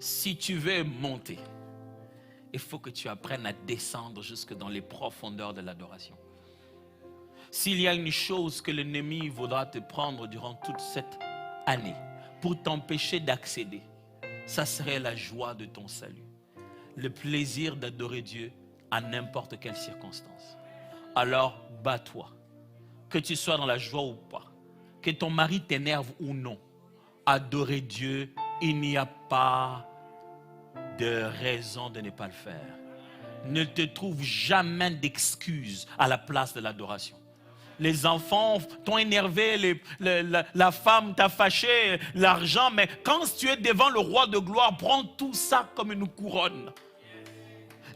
Si tu veux monter, il faut que tu apprennes à descendre jusque dans les profondeurs de l'adoration. S'il y a une chose que l'ennemi voudra te prendre durant toute cette année pour t'empêcher d'accéder, ça serait la joie de ton salut. Le plaisir d'adorer Dieu à n'importe quelle circonstance. Alors, bats-toi. Que tu sois dans la joie ou pas, que ton mari t'énerve ou non, adorer Dieu, il n'y a pas de raison de ne pas le faire. Ne te trouve jamais d'excuses à la place de l'adoration. Les enfants t'ont énervé, la femme t'a fâché, l'argent, mais quand tu es devant le roi de gloire, prends tout ça comme une couronne.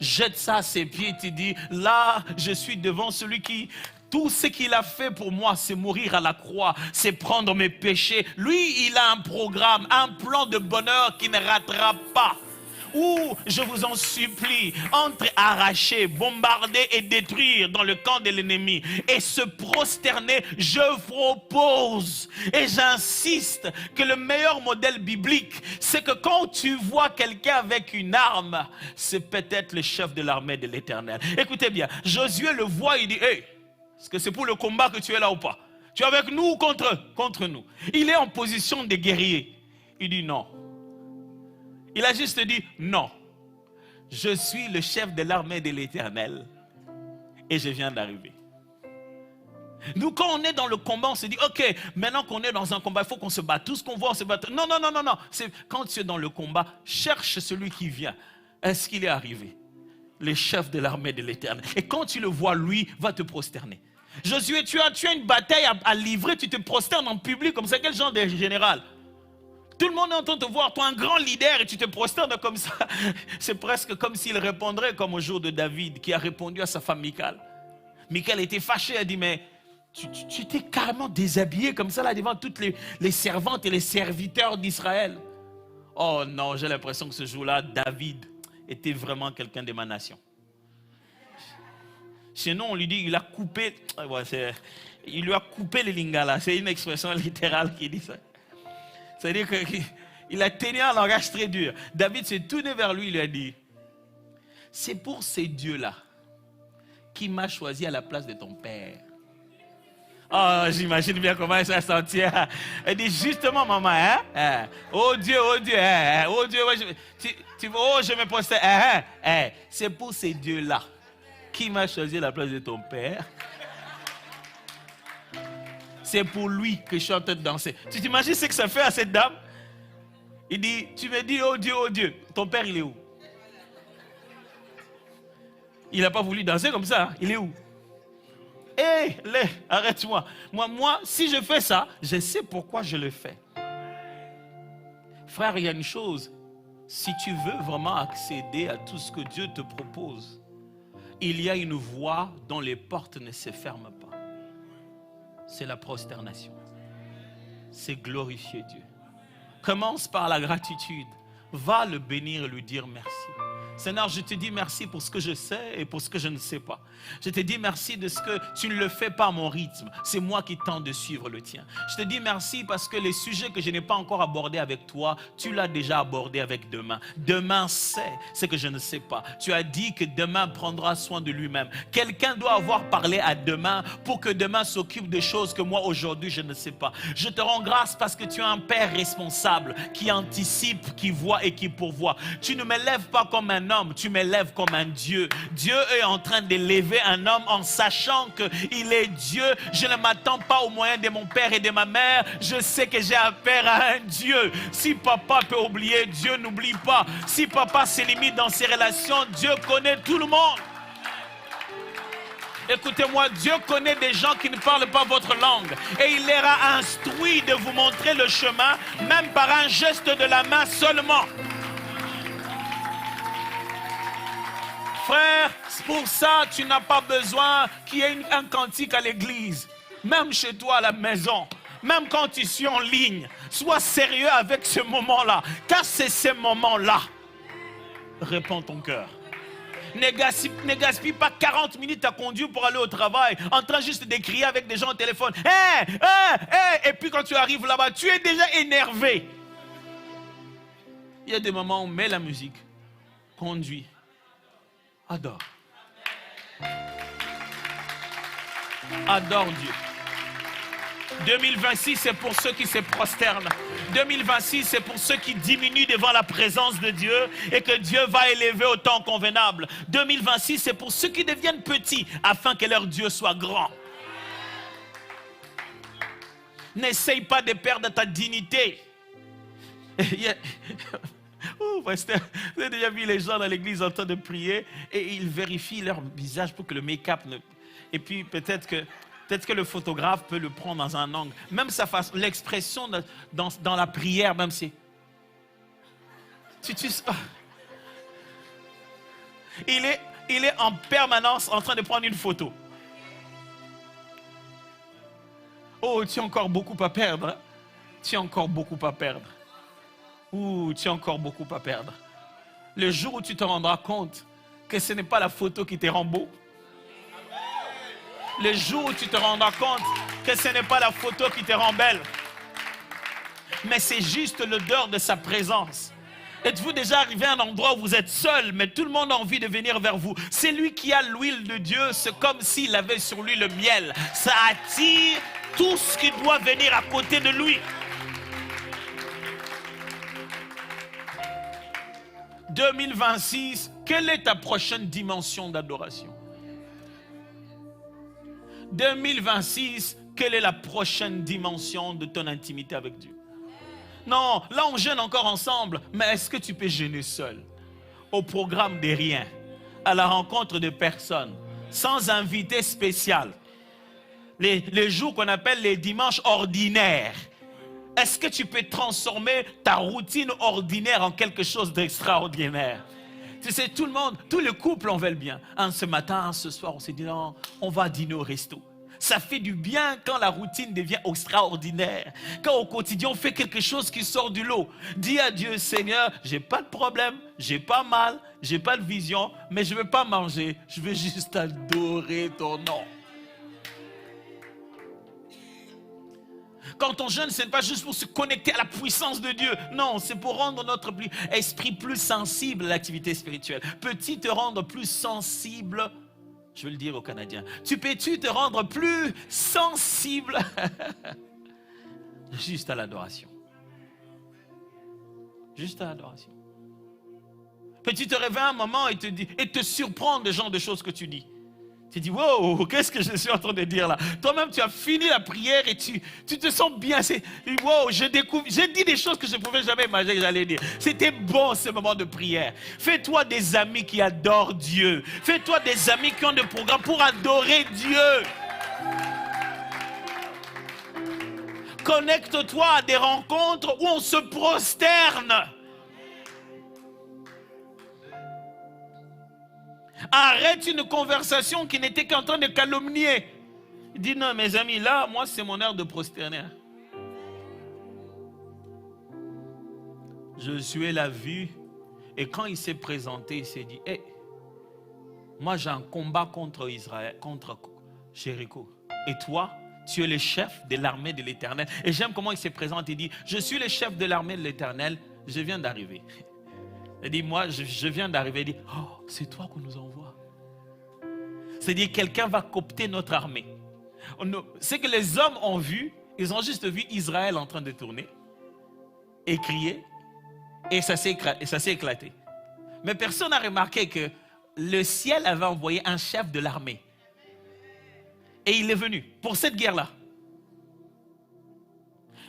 Jette ça à ses pieds et te dis, là, je suis devant celui qui... Tout ce qu'il a fait pour moi, c'est mourir à la croix, c'est prendre mes péchés. Lui, il a un programme, un plan de bonheur qui ne ratera pas. Ou, je vous en supplie, entre arracher, bombarder et détruire dans le camp de l'ennemi et se prosterner, je propose et j'insiste que le meilleur modèle biblique, c'est que quand tu vois quelqu'un avec une arme, c'est peut-être le chef de l'armée de l'Éternel. Écoutez bien, Josué le voit, il dit, hey, est-ce que c'est pour le combat que tu es là ou pas? Tu es avec nous ou contre nous? Il est en position de guerrier. Il dit non. Il a juste dit non. Je suis le chef de l'armée de l'Éternel et je viens d'arriver. Nous, quand on est dans le combat, on se dit ok, maintenant qu'on est dans un combat, il faut qu'on se batte. Tout ce qu'on voit, on se bat. Non, non, non, non, non. Quand tu es dans le combat, cherche celui qui vient. Est-ce qu'il est arrivé? Le chef de l'armée de l'Éternel. Et quand tu le vois, lui va te prosterner. Josué, tu as une bataille à livrer, tu te prosternes en public comme ça. Quel genre de général? Tout le monde est en train de te voir, toi un grand leader et tu te prosternes comme ça. C'est presque comme s'il répondrait comme au jour de David qui a répondu à sa femme Michal. Michal était fâché, elle a dit mais tu t'es carrément déshabillé comme ça là devant toutes les servantes et les serviteurs d'Israël. Oh non, j'ai l'impression que ce jour-là, David était vraiment quelqu'un de ma nation. Sinon, on lui dit, il a coupé, il lui a coupé les lingala. C'est une expression littérale qui dit ça. C'est-à-dire qu'il a tenu un langage très dur. David s'est tourné vers lui, il lui a dit, c'est pour ces dieux-là qui m'a choisi à la place de ton père. Oh, j'imagine bien comment elle s'est sentie. Elle dit, justement, maman, hein? Oh Dieu, oh Dieu, oh Dieu, oh, je me postais. C'est pour ces dieux-là qui m'a choisi à la place de ton père. C'est pour lui que je suis en train de danser. Tu t'imagines ce que ça fait à cette dame? Il dit, tu me dis, oh Dieu, ton père il est où? Il n'a pas voulu danser comme ça, il est où? Arrête-moi. Moi, si je fais ça, je sais pourquoi je le fais. Frère, il y a une chose. Si tu veux vraiment accéder à tout ce que Dieu te propose, il y a une voie dont les portes ne se ferment pas. C'est la prosternation. C'est glorifier Dieu. Commence par la gratitude. Va le bénir et lui dire merci. Seigneur, je te dis merci pour ce que je sais et pour ce que je ne sais pas. Je te dis merci de ce que tu ne le fais pas à mon rythme. C'est moi qui tente de suivre le tien. Je te dis merci parce que les sujets que je n'ai pas encore abordés avec toi, tu l'as déjà abordé avec demain. Demain sait ce que je ne sais pas. Tu as dit que demain prendra soin de lui-même. Quelqu'un doit avoir parlé à demain pour que demain s'occupe des choses que moi aujourd'hui je ne sais pas. Je te rends grâce parce que tu es un père responsable qui anticipe, qui voit et qui pourvoit. Tu ne me lèves pas comme un homme, tu m'élèves comme un Dieu. Dieu est en train d'élever un homme en sachant qu'il est Dieu. Je ne m'attends pas au moyen de mon père et de ma mère. Je sais que j'ai affaire à un Dieu. Si papa peut oublier, Dieu n'oublie pas. Si papa se limite dans ses relations, Dieu connaît tout le monde. Écoutez-moi, Dieu connaît des gens qui ne parlent pas votre langue. Et il leur a instruit de vous montrer le chemin, même par un geste de la main seulement. Frère, pour ça, tu n'as pas besoin qu'il y ait un cantique à l'église. Même chez toi à la maison, même quand tu suis en ligne, sois sérieux avec ce moment-là. Car c'est ce moment-là. Réponds ton cœur. Ne gaspille pas 40 minutes à conduire pour aller au travail, en train juste de crier avec des gens au téléphone. Et puis quand tu arrives là-bas, tu es déjà énervé. Il y a des moments où on met la musique, conduit, adore. Adore Dieu. 2026, c'est pour ceux qui se prosternent. 2026, c'est pour ceux qui diminuent devant la présence de Dieu et que Dieu va élever au temps convenable. 2026, c'est pour ceux qui deviennent petits afin que leur Dieu soit grand. N'essaye pas de perdre ta dignité. Vous avez déjà vu les gens dans l'église en train de prier et ils vérifient leur visage pour que le make-up ne... Et puis peut-être que le photographe peut le prendre dans un angle. Même sa façon, l'expression dans la prière, même c'est... Il est en permanence en train de prendre une photo. Oh, tu as encore beaucoup à perdre. Hein? Tu as encore beaucoup à perdre. Tu as encore beaucoup à perdre. Le jour où tu te rendras compte que ce n'est pas la photo qui te rend beau. Le jour où tu te rendras compte que ce n'est pas la photo qui te rend belle. Mais c'est juste l'odeur de sa présence. Êtes-vous déjà arrivé à un endroit où vous êtes seul, mais tout le monde a envie de venir vers vous? C'est lui qui a l'huile de Dieu, c'est comme s'il avait sur lui le miel. Ça attire tout ce qui doit venir à côté de lui. 2026, quelle est ta prochaine dimension d'adoration? 2026, quelle est la prochaine dimension de ton intimité avec Dieu? Non, là on jeûne encore ensemble, mais est-ce que tu peux jeûner seul? Au programme de rien, à la rencontre de personnes, sans invité spécial. Les jours qu'on appelle les dimanches ordinaires. Est-ce que tu peux transformer ta routine ordinaire en quelque chose d'extraordinaire? Tu sais, tout le monde, tous les couples en veulent bien. Ce matin, ce soir, on s'est dit non, on va dîner au resto. Ça fait du bien quand la routine devient extraordinaire. Quand au quotidien, on fait quelque chose qui sort du lot. Dis à Dieu, Seigneur, j'ai pas de problème, j'ai pas mal, j'ai pas de vision, mais je veux pas manger, je veux juste adorer ton nom. Quand on jeûne, ce n'est pas juste pour se connecter à la puissance de Dieu. Non, c'est pour rendre notre esprit plus sensible à l'activité spirituelle. Peux-tu te rendre plus sensible? Je veux le dire aux Canadiens. Peux-tu te rendre plus sensible juste à l'adoration? Juste à l'adoration. Peux-tu te réveiller un moment et te surprendre des genres de choses que tu dis? Tu dis, wow, qu'est-ce que je suis en train de dire là? Toi-même, tu as fini la prière et tu te sens bien. Wow, j'ai dit des choses que je ne pouvais jamais imaginer que j'allais dire. C'était bon ce moment de prière. Fais-toi des amis qui adorent Dieu. Fais-toi des amis qui ont des programmes pour adorer Dieu. Connecte-toi à des rencontres où on se prosterne. Arrête une conversation qui n'était qu'en train de calomnier. Dis non, mes amis, là, moi, c'est mon heure de prosterner. Josué l'a vu et quand il s'est présenté, il s'est dit, hey, moi, j'ai un combat contre Israël, contre Jéricho. Et toi, tu es le chef de l'armée de l'Éternel. Et j'aime comment il se présente. Il dit, je suis le chef de l'armée de l'Éternel, je viens d'arriver. Il dit, moi, je viens d'arriver. Il dit, oh, c'est toi qu'on nous envoie. C'est-à-dire, quelqu'un va coopter notre armée. C'est que les hommes ont vu, ils ont juste vu Israël en train de tourner et crier, et ça s'est éclaté. Mais personne n'a remarqué que le ciel avait envoyé un chef de l'armée. Et il est venu pour cette guerre-là.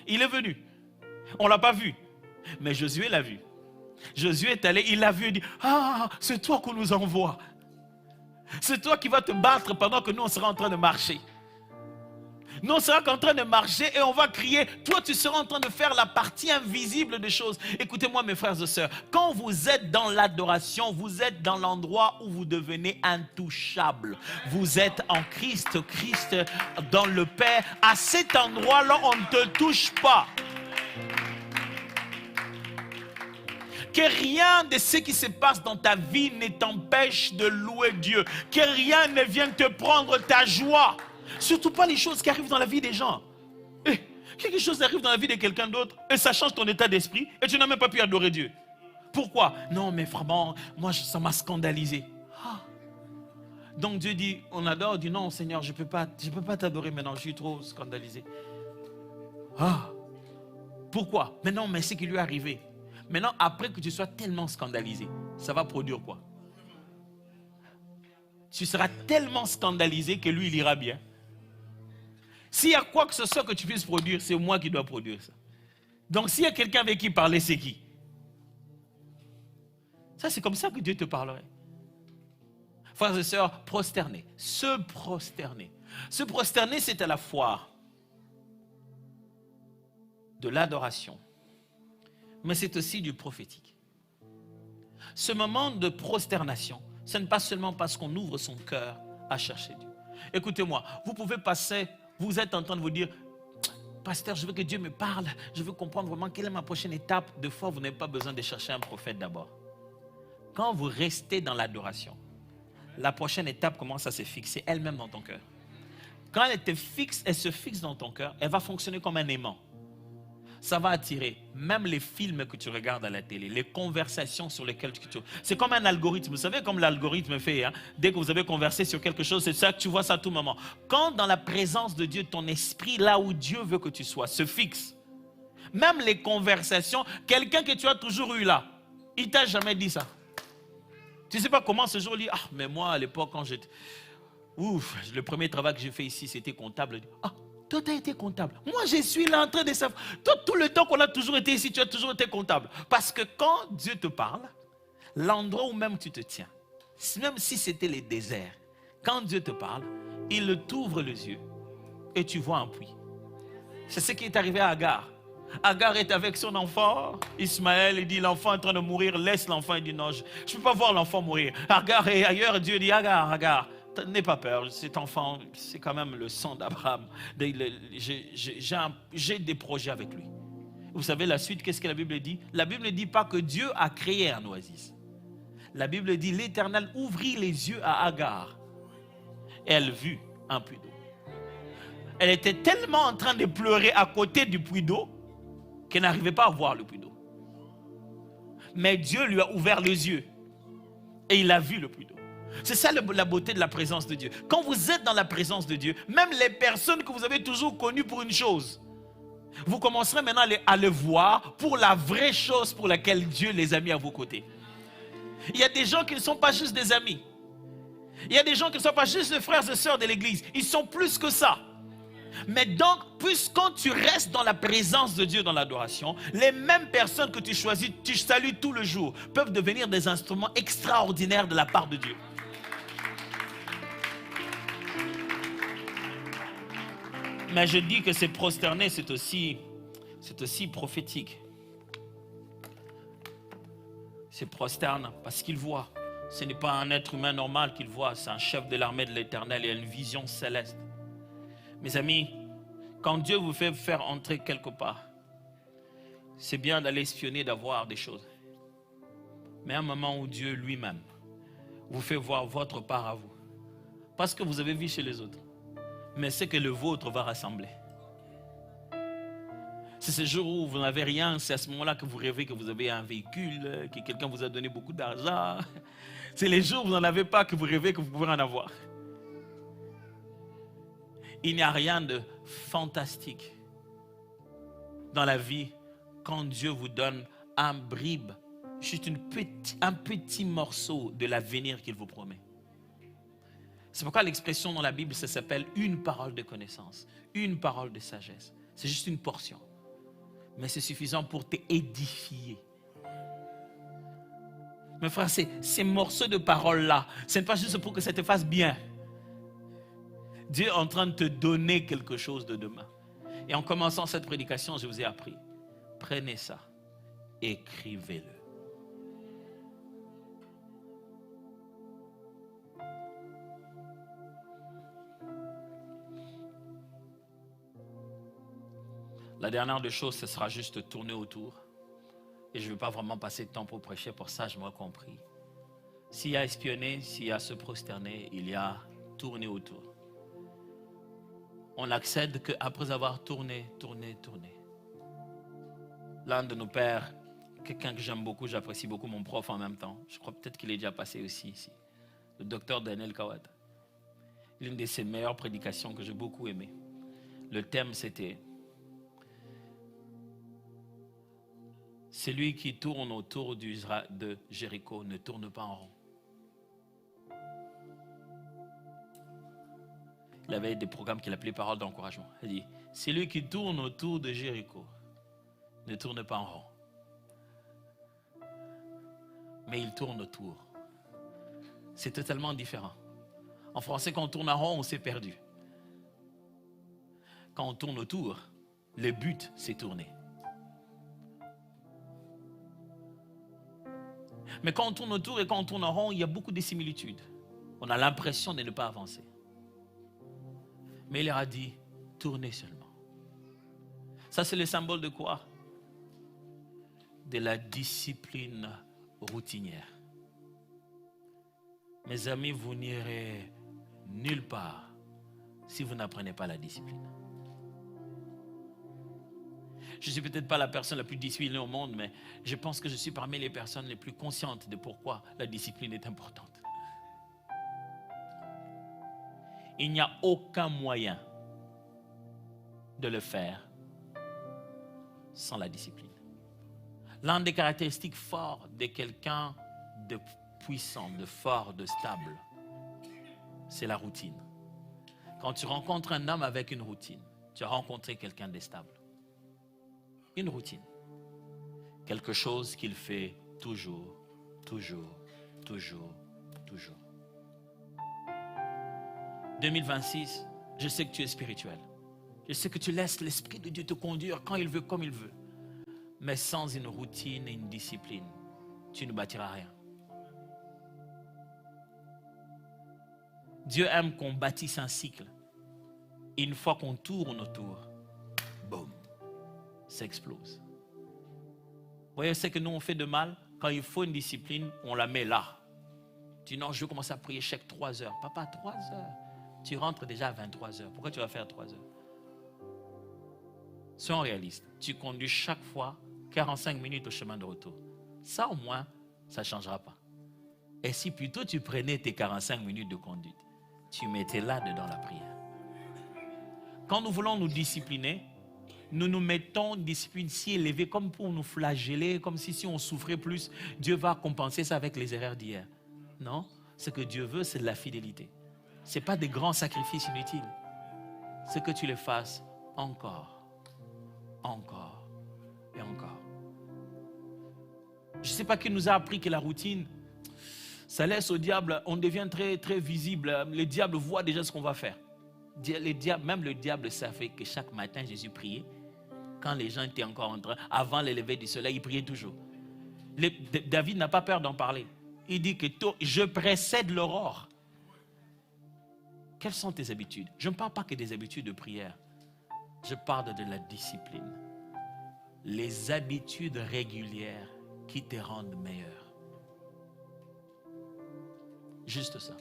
Il est venu. On ne l'a pas vu, mais Josué l'a vu. Josué est allé, il l'a vu et dit, ah, c'est toi qu'on nous envoie. C'est toi qui vas te battre pendant que nous on sera en train de marcher. Nous on sera en train de marcher et on va crier, toi tu seras en train de faire la partie invisible des choses. Écoutez-moi mes frères et sœurs, quand vous êtes dans l'adoration, vous êtes dans l'endroit où vous devenez intouchable. Vous êtes en Christ, Christ dans le Père. À cet endroit-là, on ne te touche pas. Que rien de ce qui se passe dans ta vie ne t'empêche de louer Dieu. Que rien ne vienne te prendre ta joie. Surtout pas les choses qui arrivent dans la vie des gens. Quelque chose arrive dans la vie de quelqu'un d'autre et ça change ton état d'esprit et tu n'as même pas pu adorer Dieu. Pourquoi? Non, mais vraiment, moi, ça m'a scandalisé. Ah. Donc Dieu dit, on adore, dit non, Seigneur, je peux pas t'adorer maintenant, je suis trop scandalisé. Ah. Pourquoi? Mais non, mais c'est qui lui est arrivé. Maintenant, après que tu sois tellement scandalisé, ça va produire quoi? Tu seras tellement scandalisé que lui, il ira bien. S'il y a quoi que ce soit que tu puisses produire, c'est moi qui dois produire ça. Donc s'il y a quelqu'un avec qui parler, c'est qui? Ça, c'est comme ça que Dieu te parlerait. Frères et sœurs, prosterner. Se prosterner. Se prosterner, c'est à la fois de l'adoration, mais c'est aussi du prophétique. Ce moment de prosternation, ce n'est pas seulement parce qu'on ouvre son cœur à chercher Dieu. Écoutez-moi, vous pouvez passer, vous êtes en train de vous dire, pasteur, je veux que Dieu me parle, je veux comprendre vraiment quelle est ma prochaine étape. Des fois, vous n'avez pas besoin de chercher un prophète d'abord. Quand vous restez dans l'adoration, la prochaine étape commence à se fixer elle-même dans ton cœur. Quand elle se fixe dans ton cœur, elle va fonctionner comme un aimant. Ça va attirer même les films que tu regardes à la télé, les conversations sur lesquelles tu... C'est comme un algorithme. Vous savez comme l'algorithme fait, hein? Dès que vous avez conversé sur quelque chose, c'est ça que tu vois ça à tout moment. Quand dans la présence de Dieu, ton esprit, là où Dieu veut que tu sois, se fixe, même les conversations, quelqu'un que tu as toujours eu là, il t'a jamais dit ça. Tu ne sais pas comment ce jour-là, ah, mais moi à l'époque quand j'étais... Ouf, le premier travail que j'ai fait ici, c'était comptable. Ah, toi, tu as été comptable. Moi, je suis là en train de savoir. Toi, tout le temps qu'on a toujours été ici, tu as toujours été comptable. Parce que quand Dieu te parle, l'endroit où même tu te tiens, même si c'était les déserts, quand Dieu te parle, il t'ouvre les yeux et tu vois un puits. C'est ce qui est arrivé à Agar. Agar est avec son enfant, Ismaël, il dit l'enfant est en train de mourir, laisse l'enfant, il dit non, je ne peux pas voir l'enfant mourir. Agar est ailleurs, Dieu dit Agar, n'aie pas peur, cet enfant, c'est quand même le sang d'Abraham. J'ai des projets avec lui. Vous savez la suite, qu'est-ce que la Bible dit? La Bible ne dit pas que Dieu a créé un oasis. La Bible dit l'Éternel ouvrit les yeux à Agar. Et elle vit un puits d'eau. Elle était tellement en train de pleurer à côté du puits d'eau qu'elle n'arrivait pas à voir le puits d'eau. Mais Dieu lui a ouvert les yeux et il a vu le puits d'eau. C'est ça la beauté de la présence de Dieu. Quand vous êtes dans la présence de Dieu, même les personnes que vous avez toujours connues pour une chose, vous commencerez maintenant à les voir pour la vraie chose pour laquelle Dieu les a mis à vos côtés. Il y a des gens qui ne sont pas juste des amis. Il y a des gens qui ne sont pas juste des frères et sœurs de l'église. Ils sont plus que ça. Mais donc, quand tu restes dans la présence de Dieu dans l'adoration, les mêmes personnes que tu choisis, tu salues tout le jour, peuvent devenir des instruments extraordinaires de la part de Dieu. Mais je dis que c'est prosterné, c'est aussi prophétique. C'est prosterne parce qu'il voit. Ce n'est pas un être humain normal qu'il voit, c'est un chef de l'armée de l'Éternel et une vision céleste. Mes amis, quand Dieu vous fait faire entrer quelque part, c'est bien d'aller espionner, d'avoir des choses. Mais à un moment où Dieu lui-même vous fait voir votre part à vous, parce que vous avez vu chez les autres, mais c'est que le vôtre va rassembler. C'est ce jour où vous n'avez rien, c'est à ce moment-là que vous rêvez que vous avez un véhicule, que quelqu'un vous a donné beaucoup d'argent. C'est les jours où vous n'en avez pas que vous rêvez que vous pouvez en avoir. Il n'y a rien de fantastique dans la vie quand Dieu vous donne un bribe, juste un petit morceau de l'avenir qu'il vous promet. C'est pourquoi l'expression dans la Bible, ça s'appelle une parole de connaissance, une parole de sagesse. C'est juste une portion. Mais c'est suffisant pour t'édifier. Mes frères, ces morceaux de paroles-là, ce n'est pas juste pour que ça te fasse bien. Dieu est en train de te donner quelque chose de demain. Et en commençant cette prédication, je vous ai appris. Prenez ça, écrivez-le. La dernière des choses, ce sera juste tourner autour. Et je ne vais pas vraiment passer de temps pour prêcher, pour ça je m'ai compris. S'il y a espionner, s'il y a se prosterner, il y a tourner autour. On n'accède qu'après avoir tourné. L'un de nos pères quelqu'un que j'aime beaucoup, j'apprécie beaucoup, mon prof en même temps. Je crois peut-être qu'il est déjà passé aussi ici. Le docteur Daniel Kawata. L'une de ses meilleures prédications que j'ai beaucoup aimées. Le thème c'était celui qui tourne autour de Jéricho ne tourne pas en rond. Il avait des programmes qu'il appelait paroles d'encouragement. Il dit, celui qui tourne autour de Jéricho ne tourne pas en rond. Mais il tourne autour. C'est totalement différent. En français, quand on tourne en rond, on s'est perdu. Quand on tourne autour, le but, c'est tourner. Mais quand on tourne autour et quand on tourne en rond, il y a beaucoup de similitudes. On a l'impression de ne pas avancer. Mais il leur a dit, tournez seulement. Ça, c'est le symbole de quoi? De la discipline routinière. Mes amis, vous n'irez nulle part si vous n'apprenez pas la discipline. Je ne suis peut-être pas la personne la plus disciplinée au monde, mais je pense que je suis parmi les personnes les plus conscientes de pourquoi la discipline est importante. Il n'y a aucun moyen de le faire sans la discipline. L'une des caractéristiques fortes de quelqu'un de puissant, de fort, de stable, c'est la routine. Quand tu rencontres un homme avec une routine, tu as rencontré quelqu'un de stable. Une routine. Quelque chose qu'il fait toujours, toujours, toujours, toujours. 2026, je sais que tu es spirituel. Je sais que tu laisses l'Esprit de Dieu te conduire quand il veut, comme il veut. Mais sans une routine et une discipline, tu ne bâtiras rien. Dieu aime qu'on bâtisse un cycle. Et une fois qu'on tourne autour, boum, ça explose. Vous voyez, c'est que nous on fait de mal. Quand il faut une discipline, on la met là. Tu dis non, je veux commencer à prier chaque 3 heures. Papa, 3 heures. Tu rentres déjà à 23 heures. Pourquoi tu vas faire 3 heures? Soyons réalistes. Tu conduis chaque fois 45 minutes au chemin de retour. Ça au moins, ça ne changera pas. Et si plutôt tu prenais tes 45 minutes de conduite, tu mettais là dedans la prière. Quand nous voulons nous discipliner, nous nous mettons une discipline si élevée comme pour nous flageller, comme si on souffrait plus, Dieu va compenser ça avec les erreurs d'hier. Non, ce que Dieu veut, c'est de la fidélité. Ce n'est pas des grands sacrifices inutiles. C'est que tu les fasses encore, encore et encore. Je ne sais pas qui nous a appris que la routine, ça laisse au diable, on devient très, très visible. Le diable voit déjà ce qu'on va faire. Même le diable savait que chaque matin, Jésus priait. Quand les gens étaient encore en train, avant le lever du soleil, il priait toujours. David n'a pas peur d'en parler. Il dit que je précède l'aurore. Quelles sont tes habitudes? Je ne parle pas que des habitudes de prière. Je parle de la discipline. Les habitudes régulières qui te rendent meilleur. Juste ça.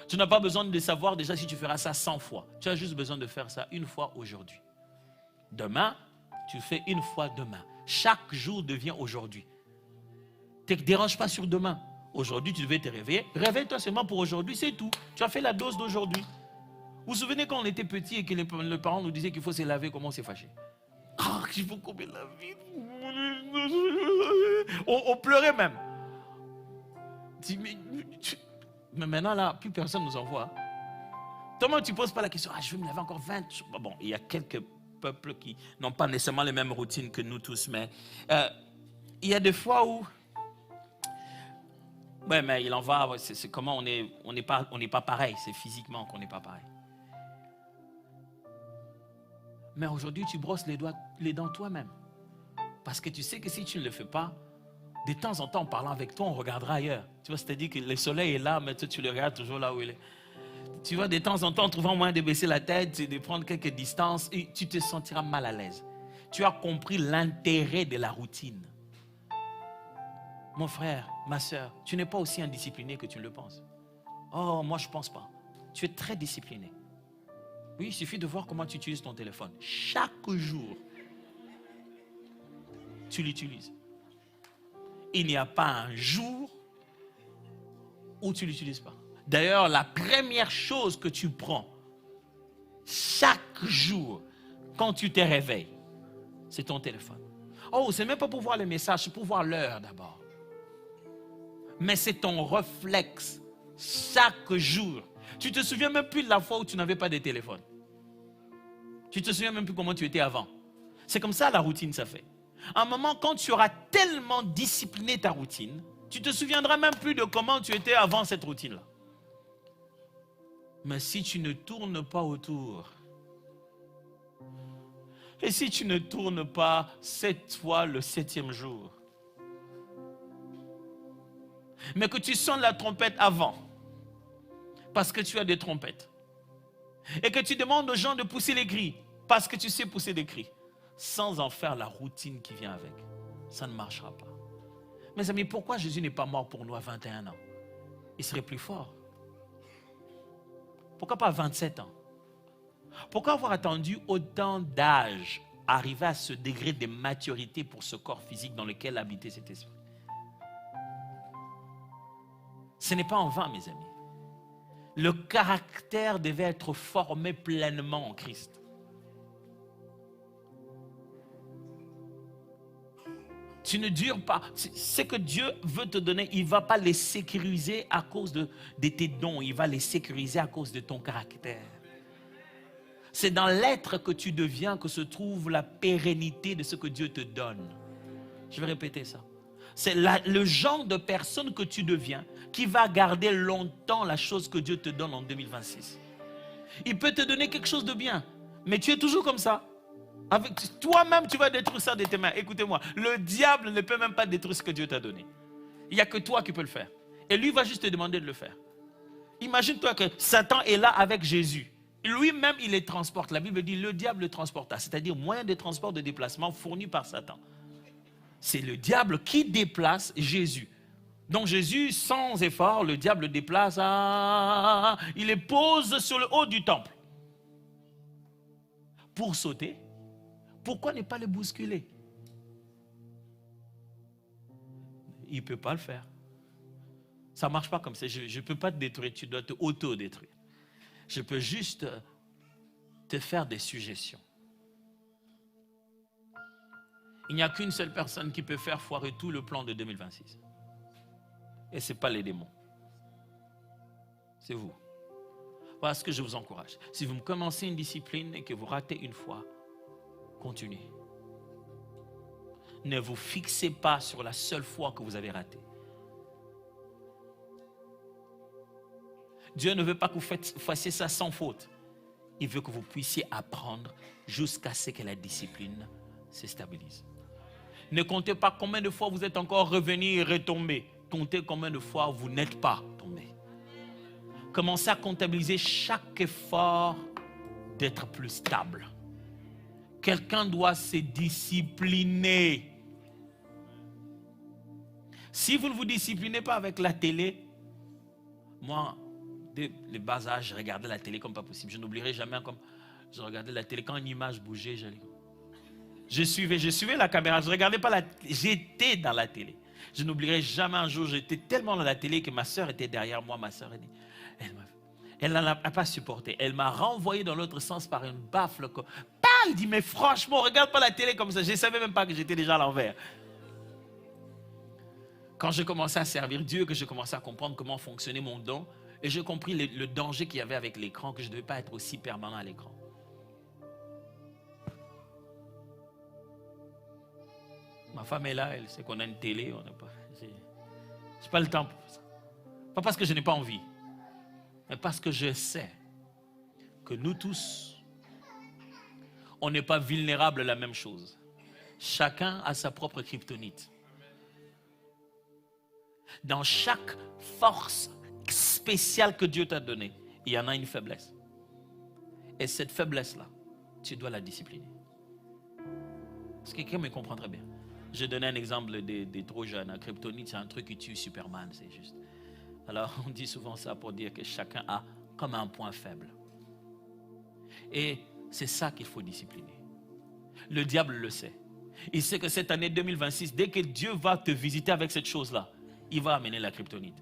Tu n'as pas besoin de savoir déjà si tu feras ça 100 fois. Tu as juste besoin de faire ça une fois aujourd'hui. Demain, tu fais une fois demain. Chaque jour devient aujourd'hui. Ne te dérange pas sur demain. Aujourd'hui, tu devais te réveiller. Réveille-toi seulement pour aujourd'hui, c'est tout. Tu as fait la dose d'aujourd'hui. Vous vous souvenez quand on était petit et que les parents nous disaient qu'il faut se laver, comment on s'est fâché? Ah, il faut qu'on me lave. On pleurait même. Mais maintenant, là, plus personne nous envoie. Comment tu ne poses pas la question? Ah, je vais me laver encore 20 jours. Bon, il y a quelques peuples qui n'ont pas nécessairement les mêmes routines que nous tous, mais il y a des fois où... Ouais, mais il en va, c'est comment on n'est pas pareil, c'est physiquement qu'on n'est pas pareil. Mais aujourd'hui, tu brosses les dents toi-même. Parce que tu sais que si tu ne le fais pas, de temps en temps, en parlant avec toi, on regardera ailleurs. Tu vois, c'est-à-dire que le soleil est là, mais toi, tu le regardes toujours là où il est. Tu vois, de temps en temps, en trouvant moyen de baisser la tête, de prendre quelques distances, et tu te sentiras mal à l'aise. Tu as compris l'intérêt de la routine. Mon frère, ma soeur, tu n'es pas aussi indiscipliné que tu le penses. Oh, moi, je ne pense pas. Tu es très discipliné. Oui, il suffit de voir comment tu utilises ton téléphone. Chaque jour, tu l'utilises. il n'y a pas un jour où tu ne l'utilises pas. D'ailleurs, la première chose que tu prends chaque jour quand tu te réveilles, c'est ton téléphone. Oh, c'est même pas pour voir les messages, c'est pour voir l'heure d'abord. Mais c'est ton réflexe chaque jour. Tu te souviens même plus de la fois où tu n'avais pas de téléphone. Tu te souviens même plus comment tu étais avant. C'est comme ça la routine, ça fait. À un moment, quand tu auras tellement discipliné ta routine, tu te souviendras même plus de comment tu étais avant cette routine-là. Mais si tu ne tournes pas autour, et si tu ne tournes pas 7 fois le 7e jour, mais que tu sonnes la trompette avant, parce que tu as des trompettes, et que tu demandes aux gens de pousser les cris, parce que tu sais pousser des cris, sans en faire la routine qui vient avec, ça ne marchera pas. Mes amis, pourquoi Jésus n'est pas mort pour nous à 21 ans? Il serait plus fort. Pourquoi pas à 27 ans? Pourquoi avoir attendu autant d'âge arriver à ce degré de maturité pour ce corps physique dans lequel habitait cet esprit? Ce n'est pas en vain, mes amis. Le caractère devait être formé pleinement en Christ. Tu ne dures pas. Ce que Dieu veut te donner, il ne va pas les sécuriser à cause de tes dons. Il va les sécuriser à cause de ton caractère. C'est dans l'être que tu deviens que se trouve la pérennité de ce que Dieu te donne. Je vais répéter ça. C'est le genre de personne que tu deviens qui va garder longtemps la chose que Dieu te donne en 2026. Il peut te donner quelque chose de bien, mais tu es toujours comme ça. Avec toi-même, tu vas détruire ça de tes mains. Écoutez-moi, le diable ne peut même pas détruire ce que Dieu t'a donné. Il n'y a que toi qui peux le faire. Et lui va juste te demander de le faire. Imagine-toi que Satan est là avec Jésus. Lui-même, il les transporte. La Bible dit, le diable le transporta. C'est-à-dire moyen de transport, de déplacement fourni par Satan. C'est le diable qui déplace Jésus. Donc Jésus, sans effort, le diable le déplace. Il les pose sur le haut du temple. Pour sauter. Pourquoi ne pas le bousculer? Il ne peut pas le faire. Ça ne marche pas comme ça. Je ne peux pas te détruire, tu dois te auto-détruire. Je peux juste te faire des suggestions. Il n'y a qu'une seule personne qui peut faire foirer tout le plan de 2026. Et ce n'est pas les démons. C'est vous. Voilà ce que je vous encourage. Si vous commencez une discipline et que vous ratez une fois, continuez. Ne vous fixez pas sur la seule fois que vous avez raté. Dieu ne veut pas que vous fassiez ça sans faute. Il veut que vous puissiez apprendre jusqu'à ce que la discipline se stabilise. Ne comptez pas combien de fois vous êtes encore revenu et retombé. Comptez combien de fois vous n'êtes pas tombé. Commencez à comptabiliser chaque effort d'être plus stable. Quelqu'un doit se discipliner. Si vous ne vous disciplinez pas avec la télé, moi, dès le bas âge, je regardais la télé comme pas possible. Je n'oublierai jamais comme je regardais la télé. Quand une image bougeait, je suivais la caméra. Je ne regardais pas la télé. J'étais dans la télé. Je n'oublierai jamais un jour, j'étais tellement dans la télé que ma soeur était derrière moi. Ma soeur, elle n'en a pas supporté. Elle m'a renvoyé dans l'autre sens par une baffle. Il dit, mais franchement, regarde pas la télé comme ça. Je ne savais même pas que j'étais déjà à l'envers. Quand j'ai commencé à servir Dieu, que j'ai commencé à comprendre comment fonctionnait mon don, et j'ai compris le danger qu'il y avait avec l'écran, que je ne devais pas être aussi permanent à l'écran. Ma femme est là, elle sait qu'on a une télé. Je n'ai pas le temps pour ça. Pas parce que je n'ai pas envie, mais parce que je sais que nous tous, on n'est pas vulnérables à la même chose. Chacun a sa propre kryptonite. Dans chaque force spéciale que Dieu t'a donnée, il y en a une faiblesse. Et cette faiblesse-là, tu dois la discipliner. Est-ce que quelqu'un me comprend très bien? Je donnais un exemple des trop jeunes. La kryptonite, c'est un truc qui tue Superman, c'est juste. Alors, on dit souvent ça pour dire que chacun a comme un point faible. Et c'est ça qu'il faut discipliner. Le diable le sait. Il sait que cette année 2026, dès que Dieu va te visiter avec cette chose-là, il va amener la kryptonite.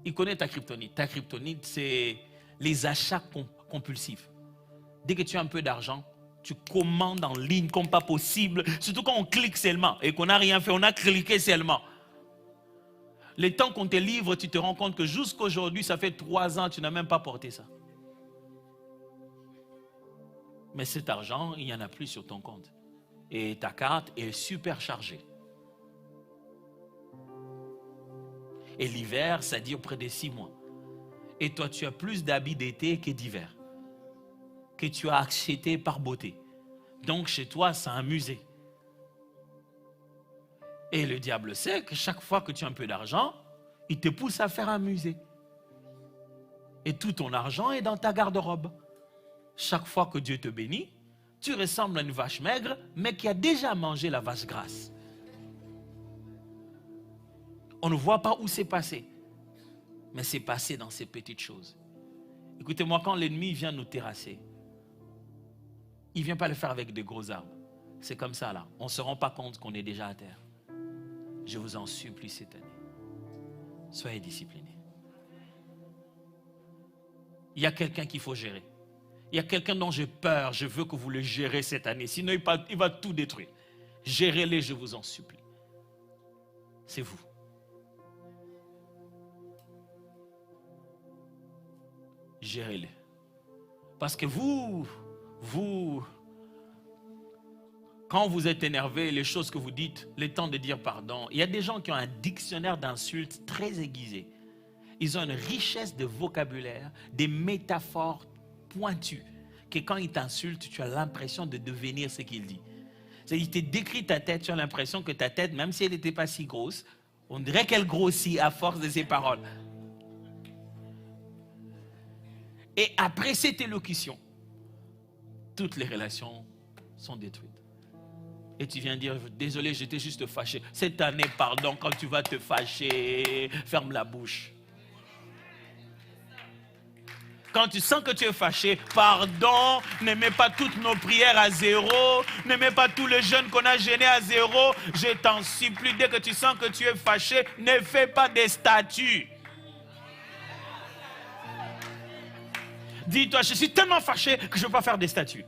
Il connaît ta kryptonite. Ta kryptonite, c'est les achats compulsifs. Dès que tu as un peu d'argent, tu commandes en ligne comme pas possible. Surtout quand on clique seulement et qu'on n'a rien fait, on a cliqué seulement. Les temps qu'on te livre, tu te rends compte que jusqu'à aujourd'hui, ça fait 3 ans, tu n'as même pas porté ça. Mais cet argent, il n'y en a plus sur ton compte. Et ta carte est super chargée. Et l'hiver, ça dure près de 6 mois. Et toi, tu as plus d'habits d'été que d'hiver. Que tu as acheté par beauté. Donc, chez toi, c'est un musée. Et le diable sait que chaque fois que tu as un peu d'argent, il te pousse à faire un musée. Et tout ton argent est dans ta garde-robe. Chaque fois que Dieu te bénit, tu ressembles à une vache maigre, mais qui a déjà mangé la vache grasse. On ne voit pas où c'est passé. Mais c'est passé dans ces petites choses. Écoutez-moi, quand l'ennemi vient nous terrasser, il ne vient pas le faire avec de gros arbres. C'est comme ça là. On ne se rend pas compte qu'on est déjà à terre. Je vous en supplie cette année. Soyez disciplinés. Il y a quelqu'un qu'il faut gérer. Il y a quelqu'un dont j'ai peur. Je veux que vous le gérez cette année. Sinon, il va tout détruire. Gérez-les, je vous en supplie. C'est vous. Gérez-les. Parce que vous, quand vous êtes énervé, les choses que vous dites, le temps de dire pardon, il y a des gens qui ont un dictionnaire d'insultes très aiguisé. Ils ont une richesse de vocabulaire, des métaphores pointues, que quand ils t'insultent, tu as l'impression de devenir ce qu'il dit. Il te décrit ta tête, tu as l'impression que ta tête, même si elle n'était pas si grosse, on dirait qu'elle grossit à force de ses paroles. Et après cette élocution, toutes les relations sont détruites. Et tu viens dire, désolé, j'étais juste fâché. Cette année, pardon, quand tu vas te fâcher, ferme la bouche. Quand tu sens que tu es fâché, pardon, ne mets pas toutes nos prières à zéro, ne mets pas tous les jeûnes qu'on a gênés à zéro. Je t'en supplie, dès que tu sens que tu es fâché, ne fais pas des statues. Dis-toi, je suis tellement fâché que je ne veux pas faire des statues.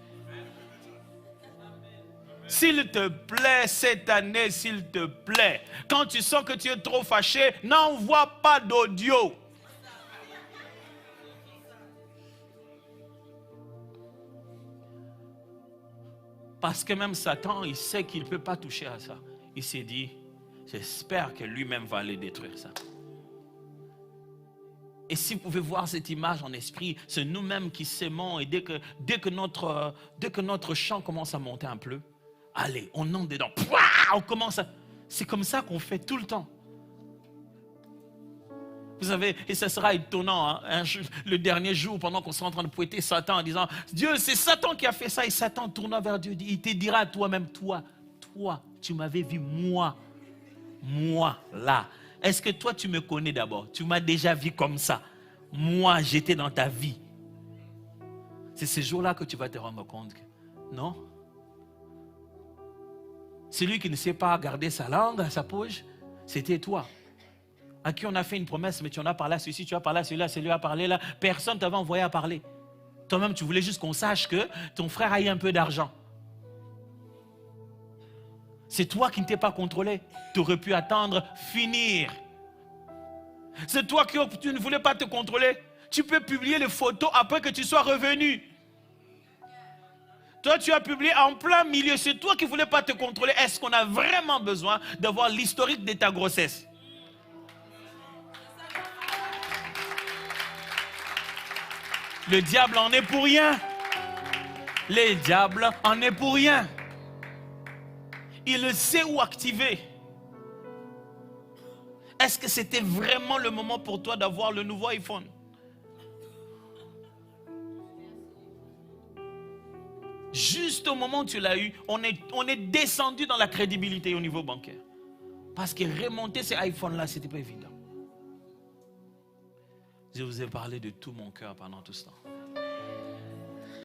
S'il te plaît, cette année, s'il te plaît, quand tu sens que tu es trop fâché, n'envoie pas d'audio. Parce que même Satan, il sait qu'il ne peut pas toucher à ça. Il s'est dit, j'espère que lui-même va aller détruire ça. Et si vous pouvez voir cette image en esprit, c'est nous-mêmes qui s'aimons et dès que notre chant commence à monter un peu, allez, on entre dedans. On commence à... C'est comme ça qu'on fait tout le temps. Vous savez, et ça sera étonnant, hein, le dernier jour, pendant qu'on sera en train de pointer Satan en disant, Dieu, c'est Satan qui a fait ça. Et Satan tournant vers Dieu, il te dira à toi-même, toi, tu m'avais vu, moi, là. Est-ce que toi, tu me connais d'abord? Tu m'as déjà vu comme ça. Moi, j'étais dans ta vie. C'est ce jour-là que tu vas te rendre compte que, non? Celui qui ne sait pas garder sa langue à sa poche, c'était toi. À qui on a fait une promesse, mais tu en as parlé à celui-ci, tu as parlé à celui-là, celui a parlé là. Personne ne t'avait envoyé à parler. Toi-même, tu voulais juste qu'on sache que ton frère a eu un peu d'argent. C'est toi qui ne t'es pas contrôlé. Tu aurais pu attendre finir. C'est toi qui tu ne voulais pas te contrôler. Tu peux publier les photos après que tu sois revenu. Toi, tu as publié en plein milieu. C'est toi qui ne voulais pas te contrôler. Est-ce qu'on a vraiment besoin d'avoir l'historique de ta grossesse? Le diable en est pour rien. Le diable en est pour rien. Il sait où activer. Est-ce que c'était vraiment le moment pour toi d'avoir le nouveau iPhone? Juste au moment où tu l'as eu, on est descendu dans la crédibilité au niveau bancaire. Parce que remonter ces iPhones-là, ce n'était pas évident. Je vous ai parlé de tout mon cœur pendant tout ce temps.